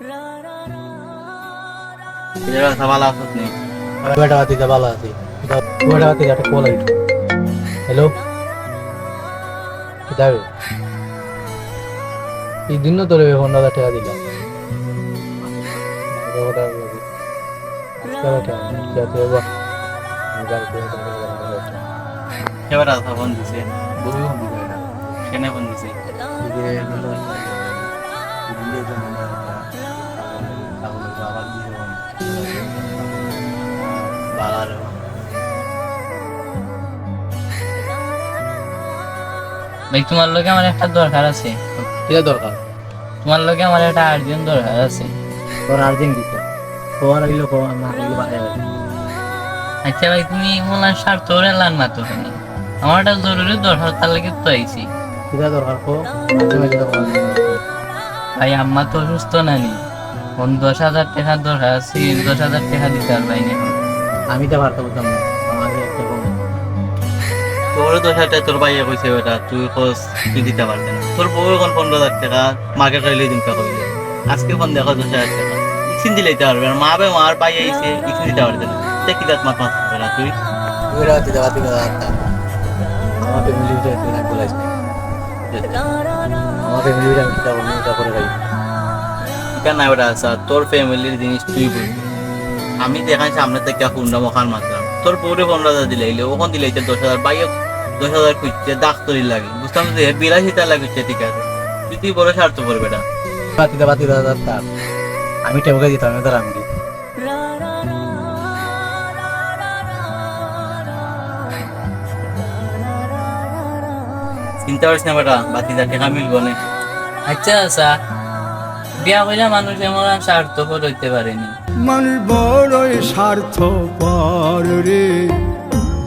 Hello, এই দিন তোর 15,000 টাকা দিলাম। ফোন দিছে কেন ফোন দিছে ভাই তোমার লোকে আমার একটা দরকার আছে। কিটা দরকার? তোমার লোকে আমার একটা আর্জেন্ট দরকার আছে। তোর আর্জেন্ট দিতে খবর আইলো, খবর না আইলো বানাই। আচ্ছা ভাই, তুমি মনে স্বার্থ করে লান না তো খানি, আমার একটা জরুরি দরকার, তার লাগে তো আইছি। কিটা দরকার? মাঝে মাঝে তো ভাই আম্মা তো অসুস্থ নানি, 10,000 টাকা দরকার আছে, 10,000 টাকা দিতে পারবাই না। আমি তো পারতে বলতাম না, আমাকে একটা কম। তোর 10,000 তোর ভাইয়া কইছে বেটা, তুই খোঁজ তুই দিতে পারবি না। তোর বউ এখন 15,000 টাকা মার্কেট রাইলে দিনটা কইলে আজকে ফোন দেখো 10,000 টাকা ইক্সিন দিলেইতে পারবে না। মা বে মার পাই আইছে ইক্সিন দিতে পারবে না। তে কি দাঁত মাত মাত করবে না তুই? ওইটা দিতে পারতি না। আমার ফ্যামিলিটা তুই না বলাইস, আমার ফ্যামিলিটা আমি কিটা বলবো তা করে ভাই। কেন না বেটা আছে তোর ফ্যামিলির জিনিস তুই বুঝবি। আমি দেখাই সামনে থেকে হুন্ডা মখান মাত্রাম তোর বউরে 15,000 দিলাইলে ওখান দিলাইতে 10,000 বাইরে 10,000 খুঁজছে ডাক্তারি লাগে বুঝতাম যে 82,000 লাগছে। ঠিক আছে তুই বড় স্বার্থ করবে না। বাতি দাদা তার আমি টেমকে দিতাম না, তার আমি দিই। চিন্তা করিস না বেটা, বাতি যা টাকা মিলবো না। আচ্ছা আচ্ছা, বিয়া কইরা মানুষ এমন স্বার্থপর হইতে পারেনি। মানুষ বড়ই স্বার্থপর রে,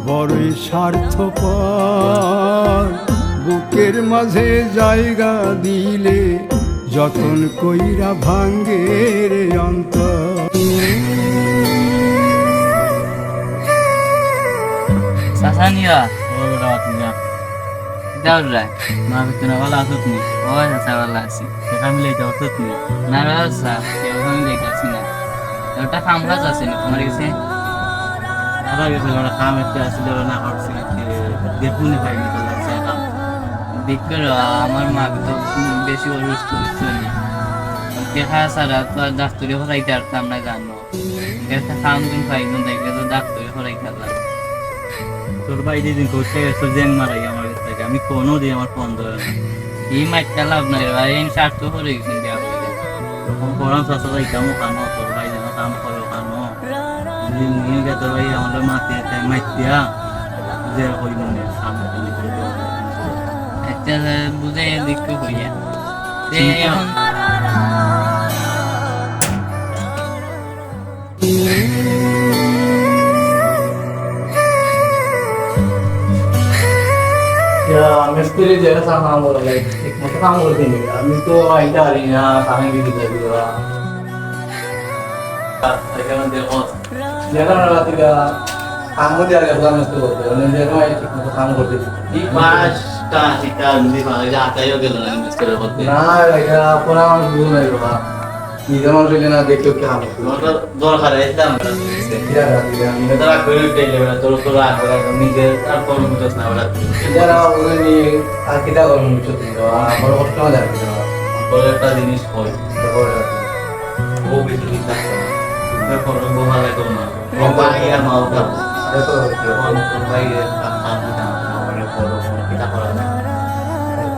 বড়ই স্বার্থপর। বুকের মাঝে জায়গা দিলে যতন কইরা ভাঙ্গে রে অন্তর। সাসানিয়া ও বেটা বাতি যা দাউরা মা বেতনা ভালো আসত নি ও চাচা ভালো আছি। টাকা মিলাইতে আসত নি না রাজা কেউ আমি দেখাচ্ছি না, ওটা কাম কাজ আছে না তোমার কাছে? দাদা গেছে বেটা কাম একটা আসলে না করছে দেখুনি পাইনি তো লাগছে কাম দেখবে আমার মা তো বেশি অসুস্থ হচ্ছে না, দেখা ছাড়া তো আর ডাক্তারি হরাইতে পারতাম না, জানো একটা কাম দিন পাইতাম, দেখলে তো ডাক্তারি হরাইতে পারলাম। তোর ভাই দিদিন করতে গেছে জেন মারাই আমার কাছ থেকে আমি কোনো দিই আমার ফোন ধরে না। এই মাইটটা লাভ নাই ভাই, এই স্বার্থ হরে গেছেন বিয়া করে। তখন পড়ান চাষা ভাই কামও কানো তোর ভাই যেন কাম করে কানো যদি নিয়ে গে তোর ভাই আমাদের মাতি মাইতিয়া যে কই মনে কাম একটা বুঝে দেখতে হইয়া এখন মিস্ত্রি যেটা কাম করে ঠিক মতো কাম করে দিন। আমি তো আইটা পারি না, কামে গিয়ে দিতে দিবা এখানে দেখো যেটা রাতে কাম করতে আর গেলাম মিস্ত্রি করতে মানে যেটা ঠিক মতো কাম করতে এই পাঁচটা শিকা যদি ভালো যে আটাইও গেল না মিস্ত্রি করতে না। এটা পুরো আমার ভুল নাই বাবা, নিজের মানুষ না দেখলে কি হবে। তোমার দরকার একদম কিরা রাতে আমি তারা করে উঠেইলে বেটা তোর তোর আগ নিজে আর কোনো বুঝছ না বেটা যারা ওই আর কিটা করুন বুঝছো তুমি আমার কষ্ট না যাবে তোর একটা জিনিস হয় ও বেশি চিন্তা করে তোর কোনো গোহালে তো না ও ভাই আর মাও কা তোর ভাই এর কাম না আমারে বড় কিটা করা না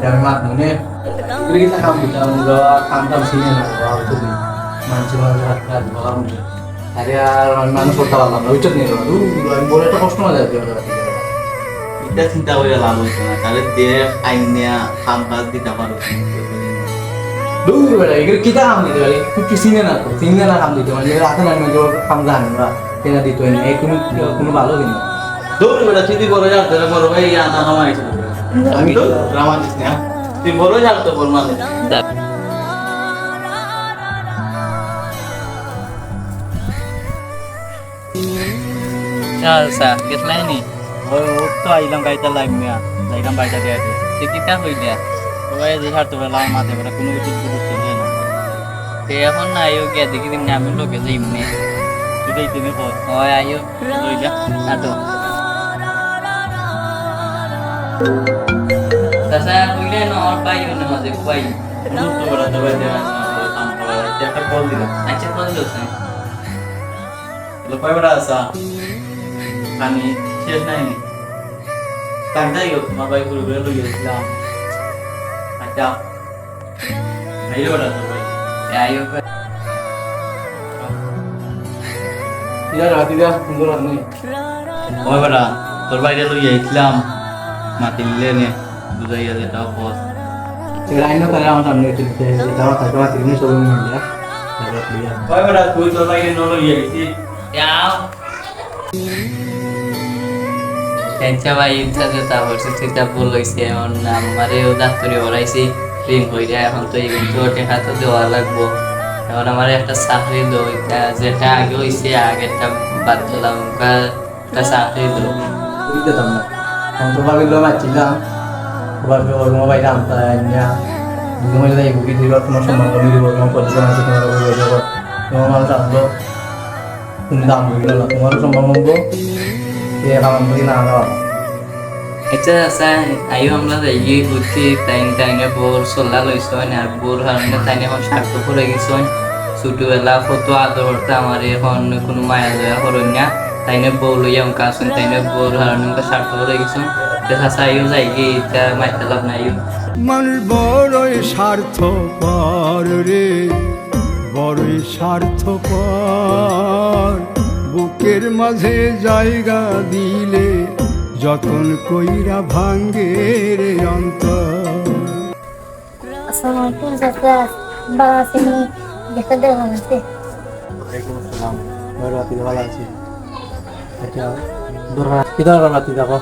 আমি মাত মনে kita kamu bilang kantor sini lah bahwa itu di mana rakyat bahwa hari mana kota lama lucu nih loh boleh tuh kosong aja dia এটা চিন্তা করে লাভ হচ্ছে না তাহলে দেশ আইনিয়া কাম কাজ দিতে পারো dulu beda ini kita kamu gitu kali itu sini lah kamu gitu mana rata nanya jual kamu jangan lah kena di tuh ini kuno balu gini দূর বেটা চিঠি বড় যাচ্ছে না বড় ভাই আনা কামাইছে আমি তো রামাদিস না তুই বড় যাচ্ছে বল মানে চাচা গেছলাই নি? ও তো আইলাম গাইতা লাগবে যাইলাম বাইটা দিয়ে কিটা হইলে সবাই যে ছাড়তে পারলাম মাঝে বেটা কোনো কিছু গুরুত্ব দেয় না এখন না আইও গিয়া দেখি দিন আমি লোকে যাই মনে তুই তুমি কর হয় আইও লই যা আটো তাছা কইলে না আর পাই না মাঝে পাই নুন তো বড় দবাই দেওয়া কাম করা একটা কল দিল আচ্ছা কোন দোষ lo puede ver asa kami শেষ নাই নি কান্দাই গো মা ভাই করে করে লই আসলাম আচ্ছা আইলো বড় তো ভাই আইও ইয়া রাতি দা সুন্দর আপনি ওই বড় তোর বাইরে লই আইছিলাম মাতিলে নে বুঝাইয়া যেটা বস এরা আইনো তারা আমার সামনে এসেছে এটা আমার থাকে আমার তিন সব মিলে তারপর লিয়া ওই বড় তুই তোর বাইরে ন লই আইছি যাও তেনচা ভাই ইনসাতে তারপর সেটা ভুল হইছে এখন আমারেও ডাক্তারি ওরাইছি ঋণ হইরা এখন তো এই কিন্তু টাকা তো দেওয়া লাগবো এখন আমার একটা চাকরি দো এটা যেটা আগে হইছে আগেরটা বাদ দিলাম একটা চাকরি দো তুই দিতাম না আমি তো ভাবি লো মাছিলাম ভাবি ওর মোবাইল আনতা নিয়া দুই মাস যাই বুকি দিল তোমার সম্মান করে দিব তোমার পরিচয় আছে তোমার বলে যাব তোমার মানুষ আসলো তুমি দাম দিল না তোমার সম্মান মঙ্গ এ কাম করি না না এটা আছে আইও আমরা যাই ঘুরতে টাইনে বোর চলা লইছন আর বোর কারণে টাইনে এখন স্বার্থ করে গেছন ছোটবেলা কত আদর করতে আমার এখন কোনো মায়া দয়া করেন না তাইনে বউ লইয়া অঙ্কা আসুন তাইনে বোর কারণে স্বার্থ করে গেছন দেখা চাইও যাই গিয়ে এটা মাইতে লাভ নাই মানুষ বড়ই স্বার্থপর রে, বড়ই স্বার্থপর। বুকের মাঝে জায়গা দিলে যতন কইরা ভাঙ্গে রে অন্তর। আসসালামু আলাইকুম চাচা, বাবা আপনি দেখা দেওয়া আছে? ওয়ালাইকুম আসসালাম। রাতি ভালো আছি। আচ্ছা দরকার কি দরকার রাতি দেখো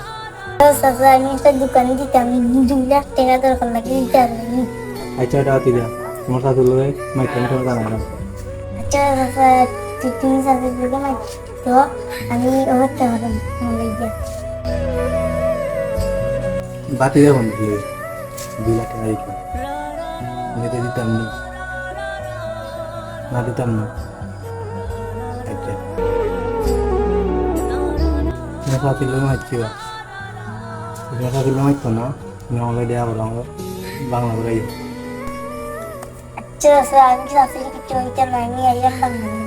চাচা আমি একটা দোকানে দিতাম, 2 লাখ টাকা দরকার লাগে দিতে পারবেন? আচ্ছা রাতি দা তোমার সাথে লই মাইকেল তোমার জানা আচ্ছা চাচা তুমি চাচা দিকে মাই তো আমি হতে পারবো মনে গিয়া বাতি দেবো নাকি 2 লাখ টাকা দিতাম নিতে দিতাম না দিতাম না। আচ্ছা তোমার সাথে লই মাইছি বা তোমার সাথে লই মাইতো না তুমি অনলাইন দেওয়া বলো আমার বাংলা বলাই আচ্ছা চাচা আমি চাচা কিছু হইতে না, আমি আইলাম বাংলা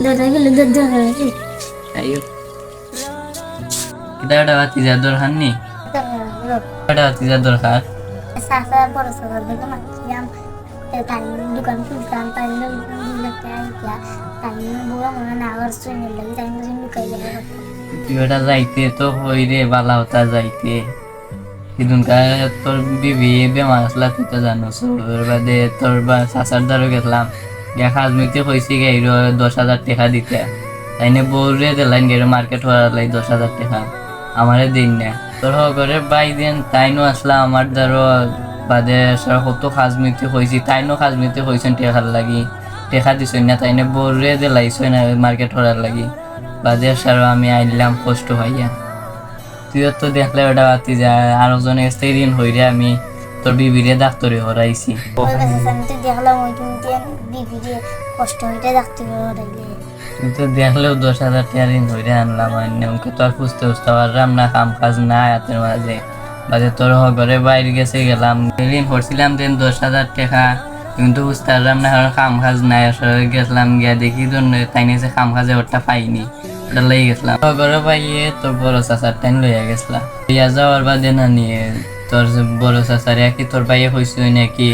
দাদা গেলে দাদা আছে ayo kita udah mati jadwal kan nih udah mati jadwal kan চাচা বড় চাচা দিকে মাছিলাম তাই দোকান খুলতাম তাই লাগতে আইয়া তাই বুড়া মনে না আর শুনে লাগে তাই লুকাই যাবে তুই ওটা যাইতে তো হই রে বালা হতা যাইতে সেদিনকার তোর বিবি বেমার আসলা তুই তো জানো ওর বাদে তোর চাচার দ্বারও গেলাম গিয়া খাজ মিতে কইছি গাইর 10,000 টাকা দিতে তাইনে বউরে দিলাম গের মার্কেট হওয়ার লাই 10,000 টাকা আমারে দিন না তোর ঘরে বাই দিন তাইনো আসলা আমার দ্বারও বাদে কত খাজ মিতে কইছি তাইনো খাজ মিতে কইছেন টেকার লাগি টেকা দিছই না তাইনে বউরে দিলাইছই না মার্কেট হওয়ার লাগি বাদে সার আমি আইলাম কষ্ট হইয়া তুই তো দেখলে ওটা বাতি যায় আরো জনে ঋণ হইরে আমি তোর বিবিরে ডাক্তারি হরাইছি ওই কাছে আমি তো দেখলাম ওই তুমি বিবিরে কষ্ট হইতে ডাক্তার হরাইলে তুই তো দেখলেও 10,000 টাকা ঋণ হইরে আনলাম ওকে তো আর খুঁজতে খুঁজতে পারলাম না, কাম কাজ না হাতের মাঝে বাদে তোর ঘরে বাইরে গেছে গেলাম ঋণ করছিলাম দেন 10,000 টাকা কিন্তু বুঝতে পারলাম না কারণ কাম কাজ নাই আসলে গেছিলাম গিয়া দেখি জন্য তাই নিয়েছে কাম কাজে ওটা পাইনি ওটা লই গেছিলাম ঘরে পাইয়ে তোর বড় চাচার টাইম লইয়া গেছিলাম ইয়া যাওয়ার বাদে না নিয়ে তোর বড় চাচার কি তোর ভাইয়ে হয়েছিল নাকি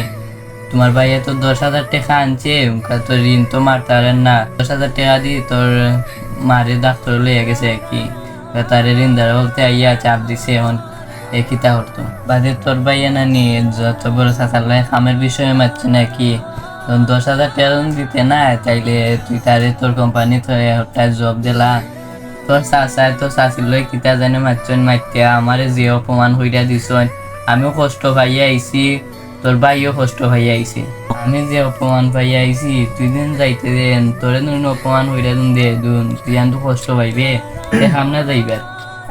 তোমার ভাইয়ে তো 10,000 টাকা আনছে তোর ঋণ তো মারতে পারেন না 10,000 টাকা দিয়ে তোর মারে ডাক্তার লইয়া গেছে কি তার ঋণ দ্বারা বলতে আইয়া চাপ দিছে এখন কিতা করতো বাদে তোর ভাইয়া না নিয়ে যত বড় চাচার লাই কামের বিষয়ে মারছে নাকি 10,000 টাকা দিতে না তাইলে তুই তারে তোর কোম্পানি জব দিলা তোর চাচায় তো চাচির লই কিতা জানে মারছেন মারতে আমারে যে অপমান হইয়া দিছন আমিও কষ্ট পাইয়া আইছি তোর ভাইও কষ্ট পাইয়া আইছি আমি যে অপমান পাইয়া আইছি তুই দিন যাইতে দেন তোরে নুন অপমান হইয়া দুন দে দুন তুই আন তো কষ্ট পাইবে দেখাম না যাইবার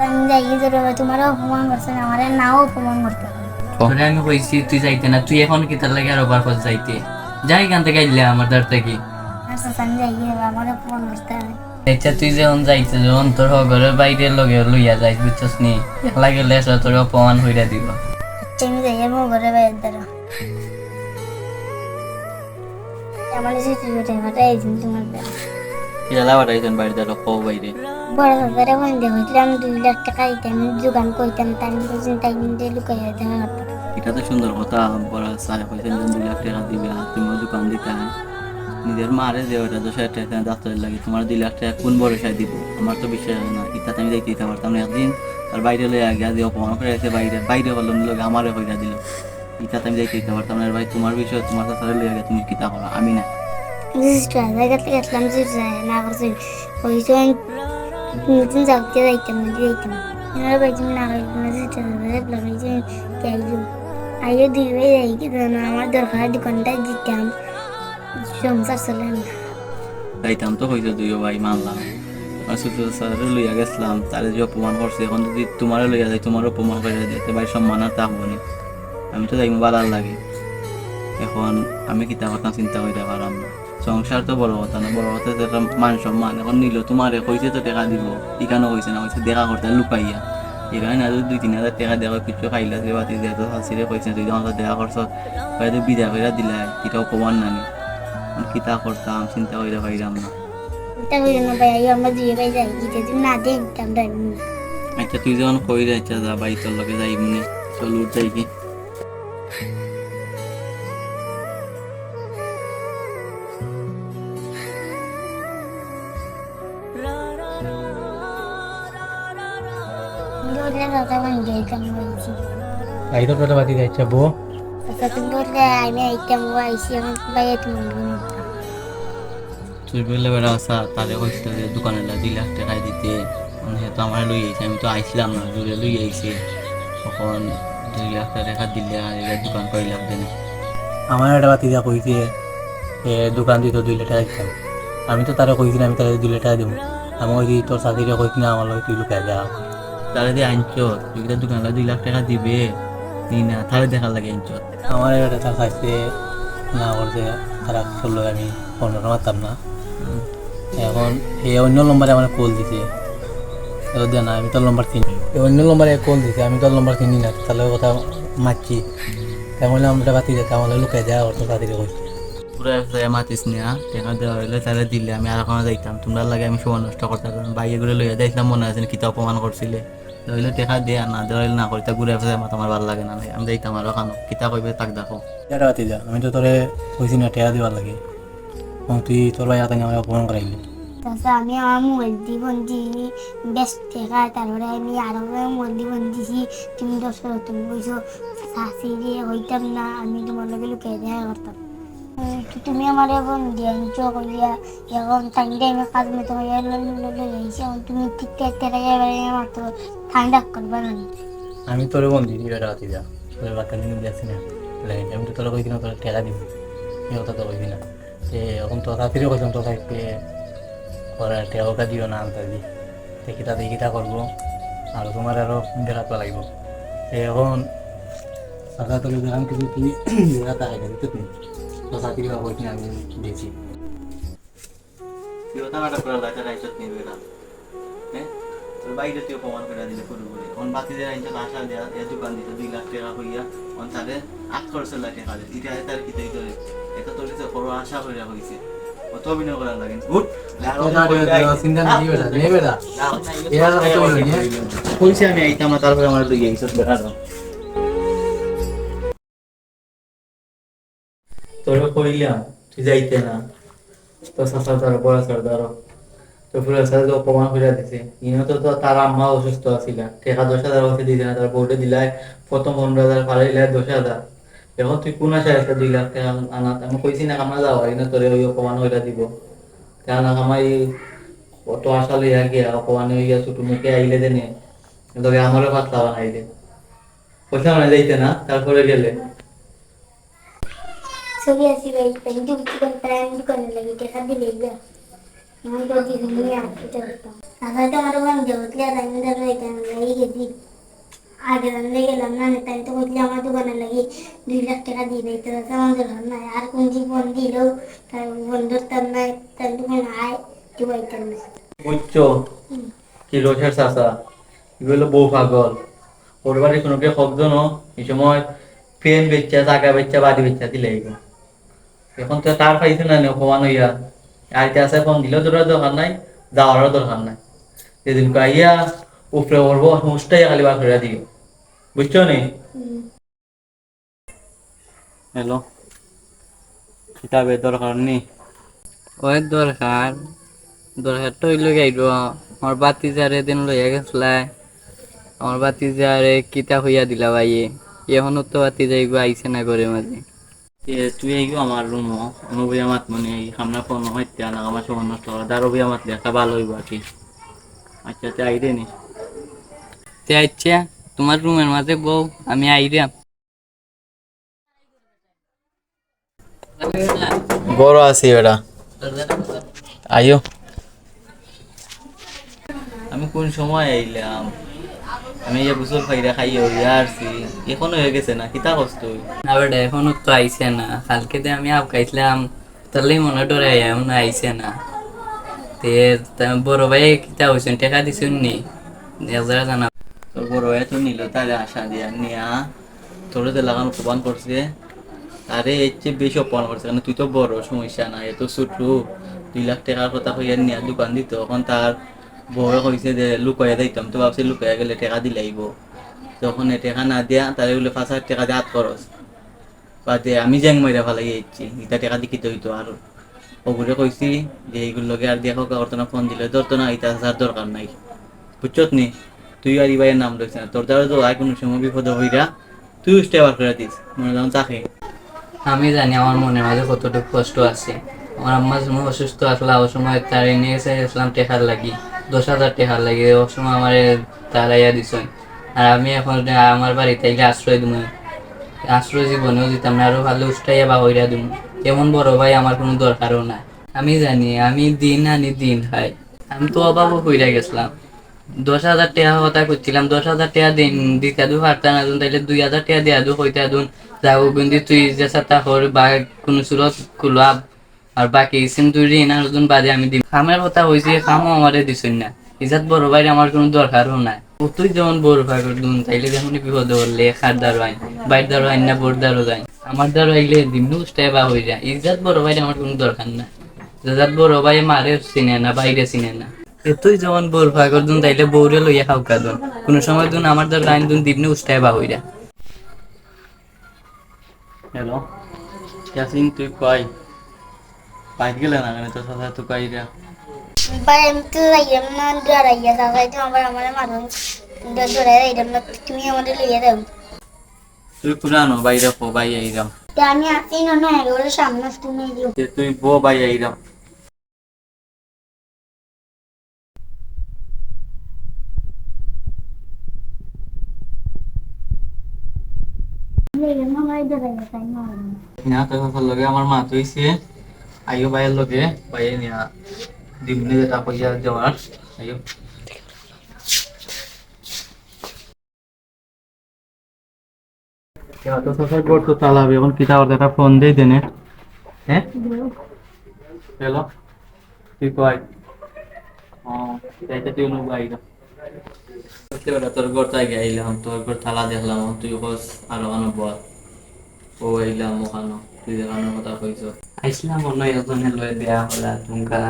আমি যাই ধরো তোমারও অপমান করছে না আমার নাও অপমান করতে হবে তোরে আমি কইছি তুই যাইতে না, তুই এখন কি তার লাগে আর ওভার কর যাইতে, যাই এখান থেকে আইলে আমার দ্বার থেকে। আচ্ছা আমি যাই আমার অপমান করতে হবে আচ্ছা তুই যখন যাইতে যখন তোর ঘরের বাইরে লগে লইয়া যাইস বুঝছস নি, একলা গেলে আসলে তোর অপমান হইরা দিব। আচ্ছা আমি যাই আমার ঘরে বাইরে দ্বারা আমার টাকাটা এই দিন তোমার দ্বারা খেলা বাড়াইছেন বাড়িতে কও বাইরে বড় দাদারা ফোন দিয়ে হইছিলাম 2 লাখ টাকা দিতাম দোকান কইতাম তাই বুঝিন তাই নিয়ে লুকাইয়া দেখা করতাম এটা তো সুন্দর কথা, বড় স্যার কইছেন যে 2 লাখ টাকা দিবে আর তুমিও দোকান দিতে নিজের মারে যে ওটা 10,000 টাকা ডাক্তারের লাগে তোমার 2 লাখ টাকা কোন ভরসায় দিব, আমার তো বিশ্বাস হয় না। ইটাতে আমি যাইতে দিতে পারতাম না একদিন, আর বাইরে লয়ে আগে যে অপমান করে আছে বাইরে বাইরে বললাম লোক আমারে হইরা দিল, ইটাতে আমি যাইতে দিতে পারতাম না। ভাই তোমার বিষয় তোমার সাথে লয়ে আগে তুমি কিতা করো আমি না জায়গাতে গেছিলাম যে না করছি হইতো নতুন যাইতে যাইতাম না যাইতাম এনারা বাইতাম না হইতো আইও দিবে যাই কি আমার দরকার দোকানটা দিতাম সংসার চলে না যাইতাম তো হইতো দুইও ভাই মানলাম, আর ছোট স্যারে লইয়া গেছিলাম তারে যে অপমান করছে, এখন যদি তোমারও লইয়া যায় তোমারও অপমান করে দিতে ভাই সম্মান আর থাকবো না, আমি তো যাইম ভালো লাগে। এখন আমি কিতা কথা চিন্তা করতে পারলাম না, সংসার তো বড় কথা না, বড় কথা তো মান সম্মান। এখন নিল তোমারে কইছে তো টাকা দিব, ইকানো কইছে না কইছে দেখা করতে লুকাইয়া, এখানে না 2-3 হাজার টাকা দেওয়া কিছু খাইলা যে বাতি যেত হাসিরে কইছে তুই আমার দেখা করছ হয়তো বিদা করে দিলা, এটা অপমান নানি কিতা করতাম চিন্তা করে পাইলাম না। চিন্তা করি না ভাই আইও আমরা দুই ভাই যাই গিয়ে তুমি না দেখতাম আচ্ছা তুই যখন কই রে আচ্ছা যা বাই তোর লগে যাই মনে চল উঠ যাই কি দাদা বান যাইতাম বলছি আই তো পেটা বাতি যাচ্ছে বউ আচ্ছা তুমি বললে আমি আইতাম আইসি আমার ভাই তুমি তুই বললে বেড়া আসা তারে কইছিল যে দোকানে 2 লাখ টাকা দিতে, মানে তো আমার লই আইছে আমি তো আইছিলাম না জুড়ে লই আইছে, তখন 2 লাখ টাকা দিলে আর এটা দোকান কই লাভ দেন। আমার একটা বাতি যা কইছে দোকান দিত 2 লাখ টাকা দিতাম, আমি তো তারা কইছি আমি তারা 2 লাখ টাকা দিব, আমি কইছি তোর সাথীরা কইছি না আমার লগে তুই লুকাই যা তারে দিয়ে আনছ তুই তো দোকানে 2 লাখ টাকা দিবে নি না তারে দেখার লাগে আনছ। আমার একটা তার চাইছে না করছে তারা চললো আমি 15 মারতাম না, এখন এই অন্য নম্বরে আমার কল দিছে দেয় না আমি তোর নম্বর চিনি, অন্য নম্বরে কল দিছে আমি তোর নম্বর চিনি না তাহলে কথা মারছি তেমন আমরা বাতি যেতে আমার লুকাই দেওয়া অর্থ তাদের কইছি পুরো মাতিস না টাকা দেওয়া হইলে তারা দিলে আমি আর কোনো যাইতাম, তোমরা লাগে আমি সময় নষ্ট করতাম বাইরে ঘুরে লইয়া যাইতাম মনে আছে কিতা অপমান করছিলে, হইলে টাকা দিয়ে না দেওয়া হইলে না করতে ঘুরে ফেলে আমার ভালো লাগে না আমি যাইতাম আরো খানো কিতা কইবে তাক দেখো এটা বাতি যা আমি তো তোরে কইছি না টেয়া দেওয়ার লাগে তুই তোর ভাই হাতে আমার অপমান করাইলি তাছাড়া আমি আমার মোবাইল দিয়ে বন্দি ব্যস্ত দেখা তারপরে আমি আরো মোবাইল দিয়ে বন্দিছি তুমি 10 তুমি কইছো শাশি দিয়ে হইতাম না আমি তোমার লগে লুকিয়ে দেখা করতাম তুমি আমার বন্দি আনছো কইয়া এখন ঠান্ডা আমি কাজ মতো হইয়া লইছি এখন তুমি ঠিক টাকা এবারে আমার তো ঠান্ডা করবা না আমি তোরে বন্দি দিই এটা বাতি যা তোর বাচ্চা নিয়ে দিয়েছি না আমি তো তোরা কইছি না তোরা টেকা দিব এই কথা তো কইছি না এখন তোর সাথীরে কইলাম তোর সাথে ওরা টেকা দিও না আনতে দি দেখিটা করবো আর তোমার আরো দেখাতে লাগবো এখন সাদা তোকে দেখান কিন্তু তুই দেখাতে আগে দিতে তুমি তোর সাথীরে কইছি না আমি দিয়েছি তুই ওটা একটা পুরো লাইটার আইছত নিবে না হ্যাঁ তোর বাইরে তুই অপমান করে দিলে পুরো করে এখন বাকি যে আইছত আশা দেয়া এ দোকান দিত 2 লাখ টাকা হইয়া অন তাদের 8 খরচ লাগে খালি এটা তার কিতাই করে এটা তোর কাছে বড় আশা হইয়া হইছে কত অভিনয় করা লাগে গুড চিন্তা নেই বেটা নেই বেটা কইছি আমি আইতাম না তারপরে আমার লইয়া আইছত বেটা তোর কইলাম তুই যাইতে না তো সাসা ধরো বড় স্যার ধরো তো পুরো স্যার তো অপমান করে দিছে ইনো তো তার আম্মা অসুস্থ আছিল টাকা 10,000 বসে দিছে না তার বোর্ডে দিলাই প্রথম 15,000 পারাইলে 10,000 এখন তুই কোন আশায় আছে 2 লাখ টাকা আনা আমি কইছি না আমরা যাওয়া না তোরে ওই অপমান হইরা দিব কেন আমাই কত আশা লইয়া গিয়া অপমান হইয়া ছোট মুখে আইলে দেনে তবে আমারও পাতলা বানাইলে পয়সা মানে যাইতে না তারপরে গেলে ছবি আসি ভাই কিন্তু বিক্রি করতে আমি দোকানে লাগি টাকা দিলেই আমি তো দিদি আর কিছু করতাম তাহলে তো আমার মন জগৎলে আমি ধরো এখানে লাগি গেছি আগে রান্না গেলাম না তাই তো বলছি আমার দোকানে লাগি 2 লাখ টাকা দিয়ে দিতে আমার দরকার নাই আর কোন জীবন দিলেও তার বন ধরতাম না তার দোকানে আয় দিবাইতাম না বুঝছো কি রোষের চাষা এগুলো বউ পাগল ওর বাড়ি কোনো কে শব্দ ন এই সময় ফ্রেন বেচা টাকা বেচা বাড়ি বেচা দিলে এখন তো তার পাইছে না অপমান হইয়া আইতে আসে ফোন দিলেও তোর দরকার নাই যাওয়ারও দরকার নাই যেদিন আইয়া উপরে উঠবো মুষ্টাই খালি বার করে দিও বুঝছো নি হ্যালো কিতাবের দরকার নেই ওই দরকার দরকারটা হইল গাইব আমার বাতি যারে দিন লইয়া গেছলাই আমার বাতি যারে কিতা হইয়া দিলা ভাইয়ে এখনো তো বাতি যাইগো আইছে না করে মাঝে তুই আইগো আমার রুম অনুভূতি মাত মানে আমরা ফোন হইতে না আমার সময় নষ্ট হয় তার অভিয়া মাতলে একটা ভালো হইব আর কি আচ্ছা তুই আইরে নি তে আচ্ছা তোমার রুমের মাঝে বউ আমি আইরাম বড় আছি ওটা আইও আমি কোন সময় আইলাম আমি এই বুসল খাইরা খাইয়ে হইয়া আসছি এখনো হয়ে গেছে না কিতা কষ্ট না বেটা এখনো তো আইছে না কালকে তো আমি আবকাইছিলাম তাহলেই মনে ডরে এমন আইছে না তে বড় ভাই কিতা হইছেন টাকা দিছুন নি 1000 জানা তোর বড় ভাই তো নিল তাহলে আশা দিয়া নিয়া তোর যে লাগানো অপমান করছে আরে এর চেয়ে বেশি অপমান করছে কারণ তুই তো বড় সমস্যা না এত ছোট 2 লাখ টাকার কথা হইয়া নিয়া দোকান দিত তখন তার বউয়ে কইছে যে লুকাইয়া দিতাম তো ভাবছি লুকাইয়া গেলে টাকা দিলাইব তখন এ টাকা না দিয়া তাহলে বলে 5,000 টাকা দিয়ে হাত খরচ বাদে আমি জ্যাং মাইরা ফেলাই যাচ্ছি এটা টাকা দিয়ে কিতে হইতো আর ওগুলো কইছি যে এইগুলোকে আর দেখো করতো না ফোন দিলে ধরতো না এটা আর দরকার নাই বুঝছত নি তুই আর ইবাইয়ের নাম রয়েছে না তোর দ্বারা তো আর কোনো সময় বিপদ হইরা তুই স্টেবার করে দিস মনে যেমন চাকরি আমি জানি আমার মনের মাঝে কতটুকু কষ্ট আছে আমার আম্মা যখন অসুস্থ আসলে ওই সময় তার এনে গেছিলাম টেকার লাগি 10,000 টাকার লাগে ওই সময় আমার তারাইয়া দিছেন আর আমি এখন আমার বাড়িতে আইলে আশ্রয় দিব আশ্রয় জীবনেও দিতাম না আরো ভালো উষ্টাইয়া বা হইরা দিব এমন বড় ভাই আমার কোনো দরকারও নাই আমি জানি আমি দিন আনি দিন খাই আমি তো অভাবও হইরা গেছিলাম 10,000 টাকা কথা করছিলাম 10,000 টাকা দিন দিতে দু পারতাম না তাইলে 2,000 টাকা দিয়া দু হইতা দুন যাও কিন্তু তুই যে সাথে হর বা কোনো সুরত কুলাব আর বাকি সিম তুই ঋণ আর দুন বাদে আমি দিম খামের কথা হইছে খামও আমারে দিছুন না ইজাত বড় ভাই আমার কোনো দরকারও নাই ও তুই যেমন বড় ভাই দুন তাইলে যেমন বিপদ হলে খার দারো আইন বাইর দারো আইন না বোর দারো যাই আমার দারো আইলে দিম নুস্টাই বা হই যায় ইজাত বড় ভাই আমার কোনো দরকার নাই ইজাত বড় ভাই মারে চিনে না বাইরে চিনে না তুই যেমন বোর ভাগর দুন তাইলে বউরে লইয়া খাও কাদুন কোনো সময় দুন আমার দর লাইন দুন দিবনি উস্তায় বা হইরা হ্যালো ইয়াসিন তুই কই বাইক গেলে না কেন তোর সাথে তো কইরা ভাই আমি তো যাইলাম না ডরাইয়া যাই তো আমার মানুষ ডরাইয়া যাইলাম না তুমি আমাদের লইয়া দাও তুই পুরানো বাইরে পো বাই আইরাম তা আমি আসি না না এগুলো সামনে তুমি দিও তুই বো বাই আইরাম না তোর লগে আমার মা তুইছে আইও বাইয়ের লগে বাইয়ে নিয়া দিমনে যেটা পয়সা দেওয়ার আইও তো সকাল পর তো চালাবে এখন কিতা ওর একটা ফোন দেই দেনে হ্যাঁ হ্যালো তুই কই যাইতে তুই অনু বাইরা তোর ঘর থেকে আইলাম তোর ঘর থালা দেখলাম তুই বস আরো অনুভব ও আইলাম ওখানো তুই দেখানোর কথা কইছ আইসলাম অন্য একজনে লয়ে দেয়া হলা তুমকা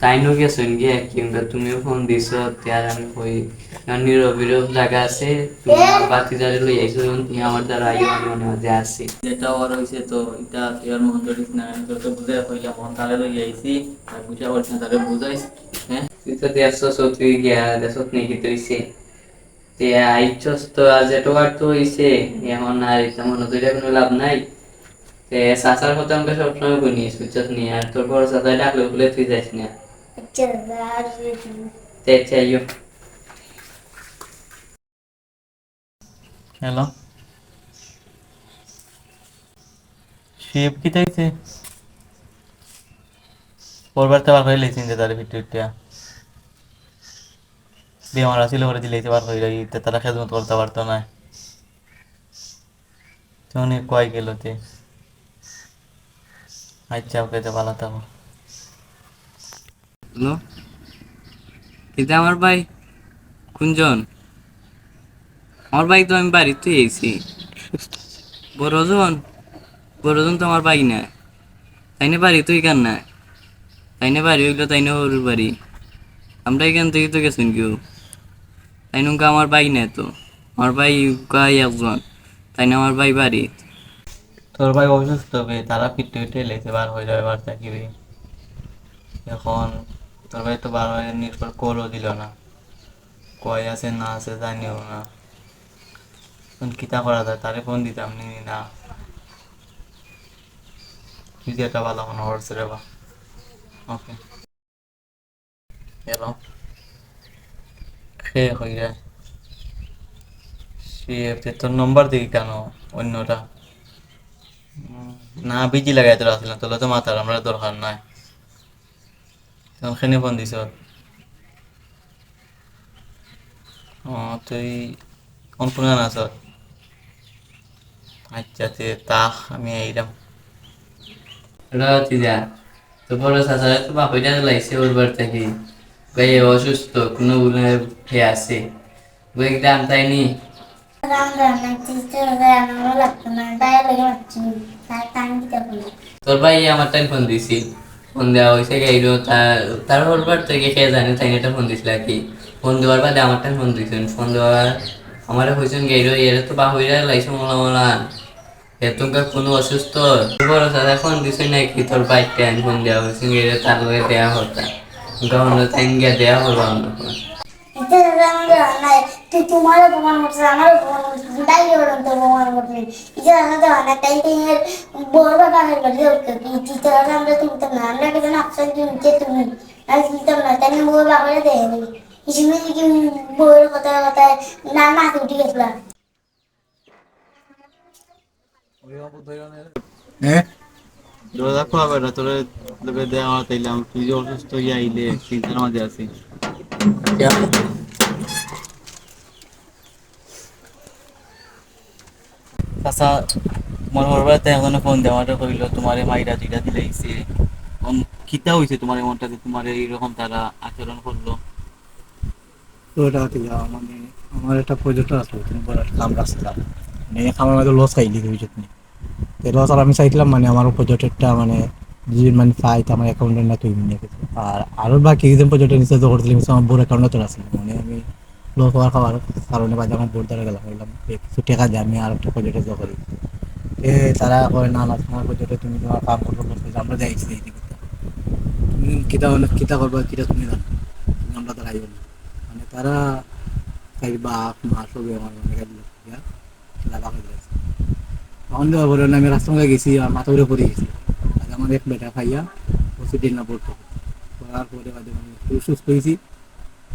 তাইনো গেছেন গিয়ে কিন্তু তুমিও ফোন দিছ তার আমি কই নীরব জায়গা আছে তুমি বাতি জারে লই আইছো তুমি আমার দ্বারা আইও আমি মনে মাঝে আসি যেটা ওর হইছে তো এটা তুই আর মন করিস না আমি তোকে বুঝাই কইলাম মন তারে লই আইছি আর বুঝা বলছ না তারে বুঝাইস হ্যাঁ তুই তো দেখছো তুই গিয়া দেখছো নাকি তুইছে তে আইছস তো আজ এতবার তো হইছে এখন আর তেমন দুইটা কোনো লাভ নাই তে সাসার কথা আমাকে সবসময় বলিস বুঝছস নি আর তোর বড় সাসাই ডাকলে বলে তুই যাস না আচ্ছা আর তে চাইও হ্যালো শিব কি তাইছে পরবার তো বার করে লেছেন যে তার ভিতরটা বেমার আসিল করে দিলেছে বার করে তারা খেদমত করতে পারতো না তো অনেক কয় গেল তে আচ্ছা ওকে তো ভালো থাকো হ্যালো, কিন্তু আমার ভাই কুঞ্জন, আমার ভাই তো আমি বাড়িতে এসেছি। বড়জন, বড়জন তো আমার ভাই না, তাই না? বাড়ি তো এখান না, তাই না? বাড়ি ওইগুলো তাই না ওর বাড়ি, আমরা এখান থেকে তো গেছেন কেউ, তাই নৌকা আমার ভাই না তো, আমার ভাই গাই একজন, তাই না? আমার ভাই বাড়ি। তোর ভাই অসুস্থ হবে তারা ফিরতে ফিরতে লেছে বার হয়ে যাবে বার চাকরি এখন তোর ভাই তো বার হয়ে নির্ভর কলও দিল না কয় আছে না আছে জানিও না এখন কিতা করা যায় তারে ফোন দিতাম নি না তুই যে একটা ভালো মনে হচ্ছে রে বা ওকে এলো খেয়ে হয়ে যায় সে তোর নম্বর দিই কেন অন্যটা না বিজি লাগাই তোর আসলে তোর তো মাথার আমরা দরকার নাই তখন খেনে ফোন দিছ ও তুই কোন কোন গান আছ আচ্ছা তে তাহ আমি এইরাম রাতি যা তো বড় চাচারা তো বাপইটা লাইছে ওর বাড়ি থেকে, ভাই অসুস্থ কোনো খেয়ে আছে ওই দাম তাইনি। রাম রান্না চিস্তে রান্না লাগতো না গায়ে লেগে যাচ্ছি তাই টাইম দিতে পারি তোর ভাই আমার টাইম ফোন দিছি, ফোন দেওয়া হয়েছে গাইলো তার ওর বাড়ি থেকে খেয়ে জানি তাই এটা ফোন দিছিল আর কি। ফোন দেওয়ার বাদে আমার টাইম ফোন দিয়েছেন, ফোন দেওয়ার আমার হয়েছেন গাইলো এর তো বাহুইরা লাইছে মোলা মোলা এতকার কোনো অসুস্থ বড় দাদা ফোন দিছে নাকি তোর বাইক টাইম ফোন দেওয়া হয়েছে গেলে তার লগে দেওয়া হতা গহন টাইম গিয়ে দেওয়া হলো আমার ফোন। ইতে রান্নায় তুই তোমারও প্রমাণ করছিস আমারও প্রমাণ করছিস তাই ওরকম তো প্রমাণ করছিস ইতে রান্না তো রান্না তাই এর বড় বাবা হয়ে গেল ইতে রান্না আমরা তুলতাম না আমরা কিছু অপশন কিনতে তুমি আর তুলতাম না তাই বড় বাবা দেয় এই সময় কি বড় কথা কথা না না উঠে গেছিল হ্যাঁ রোজা খাওয়া বেটা তোরে তোকে দেওয়া তাইলাম তুই যে অসুস্থ হয়ে আইলে চিন্তার মাঝে আছি চাচা তোমার হরবাতে এখন ফোন দেওয়াটা কইল তোমার মাইরা দুইটা দিলাইছে খিতা হইছে তোমার মনটাতে তোমার এইরকম তারা আচরণ করলো তো এটা হতে যাওয়া মানে আমার একটা প্রজেক্ট আছে তুমি বড় একটা কাম রাখছিলাম মানে আমার মধ্যে লস খাইলি বুঝত নি তো লস আর আমি চাইছিলাম মানে আমার প্রজেক্টটা মানে যে মানে পাই তো আমার অ্যাকাউন্টে না তুই নিয়ে গেছে আর আরো বাকি এক্সাম প্রজেক্ট নিচে তো করছিলাম আমার বোর অ্যাকাউন্টে তো আছে মানে আমি লস হওয়ার খাওয়ার কারণে বাজে আমার বোর দ্বারা গেলাম বললাম কিছু টাকা দিয়ে আমি আর একটা প্রজেক্টে জব করি তারা কয় না না তোমার প্রজেক্টে তুমি তোমার কাম করবো আমরা যাইছি এইদিকে তুমি কিতা করবো কিটা তুমি জানো তুমি আমরা তারা আইব না মানে তারা তাই বাপ মা সবই আমার মানে লাগা হয়ে গেছে তখন দেওয়ার পরে আমি রাস্তা মধ্যে গেছি আর মাথা উড়ে পড়ে গেছি আজ আমার এক বেটা খাইয়া ওষুধ দিন না পড়তো পড়ার পরে বাদে মানে একটু সুস্থ হয়েছি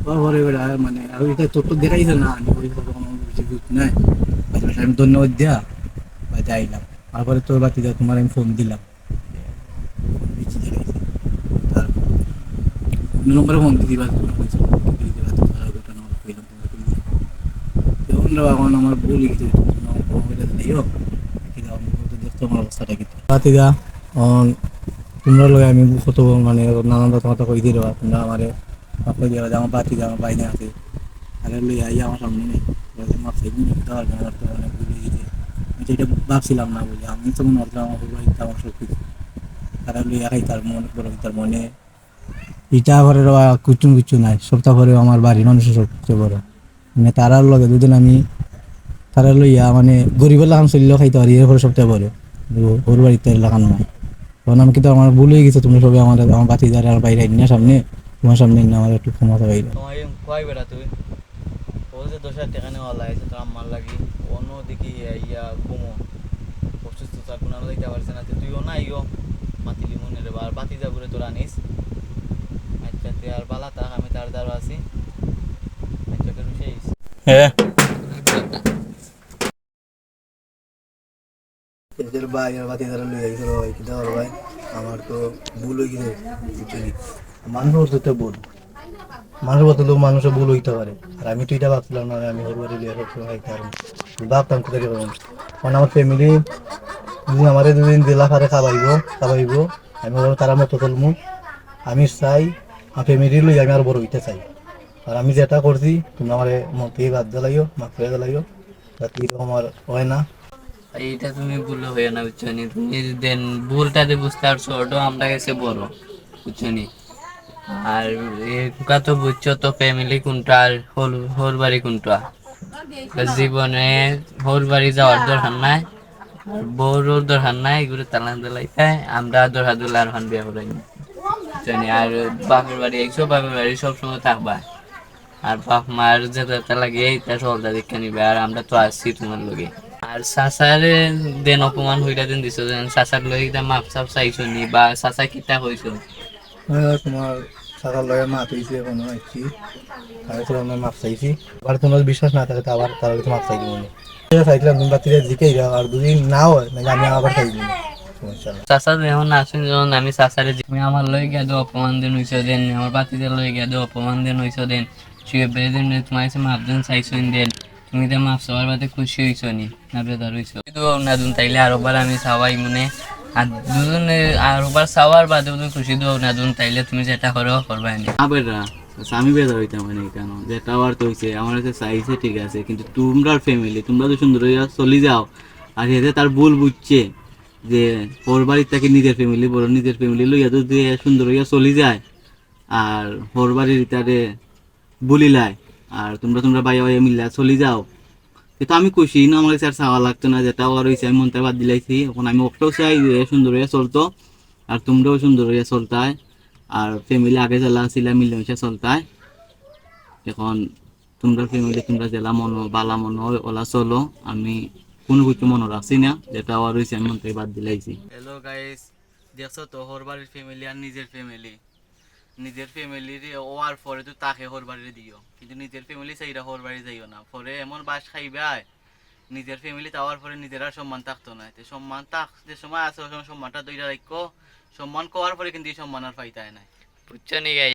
পরে বেটা মানে আর এটা তোর তো দেখাইছে না আমি ওই কোনো বেশি বুঝ নাই আমি ধন্যবাদ দিয়া বা যাইলাম তারপরে তোর বাতি যা তোমার আমি ফোন দিলাম বেশি দেখাইছে তার নম্বরে ফোন দিদি বা এখন আমার ভুল গেছে দিও দেখতো আমার অবস্থাটা কিন্তু রাতিদা তোমরা লগে আমি কত মানে নানান কথা কই দিয়ে দেওয়া তোমরা আমারে কই দেওয়া আমার বাতি আমার বাইনে আছে আরে লই আই আমার সামনে নেই মাপ সেই দেওয়ার জন্য আমার তো অনেক ভুলে গেছে আমি তো এটা ভাবছিলাম না বলে আমি তো মনে হচ্ছিলাম আমার হলো আমার সব কিছু তারা লই আই তার মনে বড় তার মনে ইটা ঘরের কিছু নাই সপ্তাহ পরে আমার বাড়ির মানুষের সবচেয়ে বড় মানে তারার লগে দুদিন আমি তারা লইয়া মানে গরিবের লাগান চলিলেও খাইতে পারি এরপরে সবচেয়ে বড় ওর বাড়িতে লাগানো নাই তখন আমি কিন্তু আমার ভুল হয়ে গেছে তুমি সবাই আমার বাতি দ্বারা আর বাইরে আইনি না সামনে তোমার সামনে না আমার একটু ক্ষমতা বাইরে তোমার কয় বেটা তুই ও যে 10,000 টাকা নেওয়া লাগছে তোর আম্মার লাগি অন্য দিকে ইয়া ঘুমো অসুস্থতা কোনো দিতে পারছে না তুইও না ইও মাতিলি মনে রে আর বাতি যাবরে তোরা আনিস আচ্ছা তুই আর বালা থাক আমি তার দ্বারা আছি আচ্ছা কেন শেষ হ্যাঁ এদের ভাই আর বাতি তারা লই আইছিল ভাই কিতা হল ভাই আমার তো ভুল হয়ে গেছে বুঝলি মানুষ তো ভুল মানুষ বলতে লোক মানুষের ভুল হইতে পারে আর আমি তো এটা ভাবছিলাম না আমি হরবারি লিয়ে সবসময় খাইতে পারবো ভাবতাম কোথায় পারবো কারণ আমার ফ্যামিলি যদি আমার দুদিন জেলা ফারে খাবাইব আমি বলবো তারা মতো চলমু আমি চাই আমার ফ্যামিলি লই আমি আর বড় হইতে চাই আর আমি যেটা করছি তুমি আমার মতেই বাদ দিলাইও মাফ করে দিলাইও যাতে এরকম আমার হয় না এইটা তুমি ভুল হয়ে না বুঝছো নি তুমি দেন ভুলটাতে বুঝতে পারছো ওটাও আমরা কাছে বড় বুঝছো নি আর এগুলা তো বুঝছো তো ফ্যামিলি কোনটা আর হোর বাড়ি কোনটা জীবনে হোর বাড়ি যাওয়ার দরকার নাই আর বউর দরকার নাই এগুলো তালান দিলাইতে আমরা দরকার দিলে আর হান বিয়া করাই জানি আর বাপের বাড়ি একশো বাপের বাড়ি সবসময় থাকবা আর বাপ মার যেতে লাগে এইটা সবটা দেখে নিবে আর আমরা তো আসছি তোমার লগে আর চাচারে দেন অপমান হইলা দিন দিছো যেন চাচার লগে কিটা মাপ চাপ চাইছো নি বা চাচা কিটা হইছো তোমার সাকার লগে মাপ হয়েছে এখনো আইছি তাহলে তো আমরা মাপ চাইছি আবার তোমার বিশ্বাস না থাকে তো আবার তাহলে তো মাপ চাইছি মনে চাইছিলাম তুমি বাতিরে জিকেই যাও আর যদি না হয় নাকি আমি আবার চাইছি সমস্যা নেই চাচা যখন আসেন যখন আমি চাচারে তুমি আমার লয়ে গিয়া দো অপমান দিন হইছো দেন আমার বাতিতে লয়ে গিয়া দো অপমান দিন হইছো দেন শুয়ে বেড়ে দিন তোমার কাছে মাপ দিন চাইছো দেন তুমি তো মাপ চাওয়ার বাদে খুশি হইছো নি না বেদার হইছো কিন্তু না দুন তাইলে আরোবার আমি চাওয়াই মনে আর দুজনে আরোবার চাওয়ার বাদে তুমি খুশি দো না দুন তাইলে তুমি যেটা করো করবাই নি আবেরা আমি বেদা হইতাম মানে কেন যেটা আর তো হইছে আমার কাছে চাইছে ঠিক আছে কিন্তু তোমরা ফ্যামিলি তোমরা তো সুন্দর হইয়া চলে যাও আর এতে তার ভুল বুঝছে যে ওর বাড়ির তাকে নিজের ফ্যামিলি বড় নিজের ফ্যামিলি লইয়া তো যে সুন্দর হইয়া চলে যায় আর ওর বাড়ির তারে বলিলাই আর তোমরা বাইয়া বাইয়া মিল্লা চলে যাও কিন্তু আমি খুশি না আমার কাছে আর চাওয়া লাগতো না যেটা আর হয়েছে আমি মনটা বাদ দিলাইছি এখন আমি ওটাও চাই যে সুন্দর হইয়া চলতো আর তোমরাও সুন্দর হইয়া চলতায় আর ফ্যামিলি আগে জেলা ছিল মিলেমিশে চলতায় এখন তোমরা ফ্যামিলি তোমরা জেলা মনো বালা মনো ওলা চলো আমি কোনো কিছু মনে রাখছি না যেটা আর হয়েছে আমি মনটাই বাদ দিলাইছি হ্যালো গাইস দেখছো তো হোর বাড়ির ফ্যামিলি আর নিজের ফ্যামিলির ওয়ার পরে তো তাকে হোর বাড়ি দিও কিন্তু নিজের ফ্যামিলি চাইরা হোর বাড়ি যাইও না পরে এমন বাস খাইবাই নিজের ফ্যামিলি তাওয়ার পরে নিজের আর সম্মান থাকতো না তো সম্মান থাক যে সময় আছে ওই সময় সম্মানটা দইরা রাখো সম্মান করার পরে কিন্তু এই সম্মান আর পাইতায় না বুঝছো নি গাই